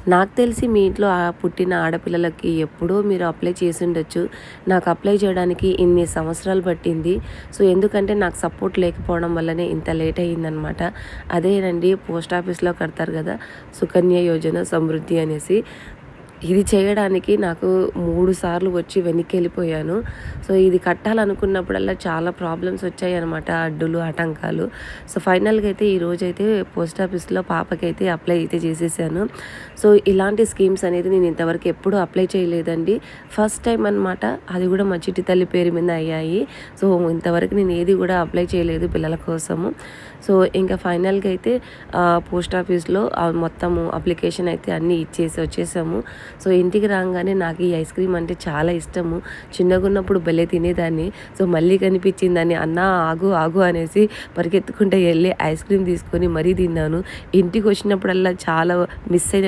నాకు తెలిసి మీ ఇంట్లో పుట్టిన ఆడపిల్లలకి ఎప్పుడో మీరు అప్లై చేసి ఉండొచ్చు. నాకు అప్లై చేయడానికి ఇన్ని సంవత్సరాలు పట్టింది. సో, ఎందుకంటే నాకు సపోర్ట్ లేకపోవడం వల్లనే ఇంత లేట్ అయ్యిందనమాట. అదేనండి పోస్ట్ ఆఫీస్‌లో కడతారు గదా! సుకన్య యోజన సమృద్ధి అనేసి. ఇది చేయడానికి నాకు 3 సార్లు వచ్చి వెనక్కెళ్ళిపోయాను. సో, ఇది కట్టాలనుకున్నప్పుడల్లా చాలా ప్రాబ్లమ్స్ వచ్చాయన్నమాట. అడ్డులు, ఆటంకాలు. సో, ఫైనల్‌గా అయితే ఈరోజైతే పోస్ట్ ఆఫీస్‌లో పాపకైతే అప్లై అయితే చేసేసాను. సో, ఇలాంటి స్కీమ్స్ అనేది నేను ఇంతవరకు ఎప్పుడూ అప్లై చేయలేదండి. ఫస్ట్ టైం అనమాట. అది కూడా మా చిట్టి తల్లి పేరు మీద అయ్యాయి. సో, ఇంతవరకు నేను ఏది కూడా అప్లై చేయలేదు పిల్లల కోసము. సో, ఇంకా ఫైనల్‌గా అయితే పోస్ట్ ఆఫీస్‌లో మొత్తము అప్లికేషన్ అయితే అన్నీ ఇచ్చేసి వచ్చేసాము. సో, ఇంటికి రాగానే నాకు ఈ ఐస్ క్రీమ్ అంటే చాలా ఇష్టము. చిన్నగున్నప్పుడు భలే తినేదాన్ని. సో, మళ్ళీ కనిపించిందని "అన్నా ఆగు, ఆగు" అనేసి పరిగెత్తుకుంటూ ఎళ్ళి ఐస్ క్రీమ్ తీసుకొని మరీ తిన్నాను. ఇంటికొచ్చినప్పుడల్లా చాలా మిస్ అయిన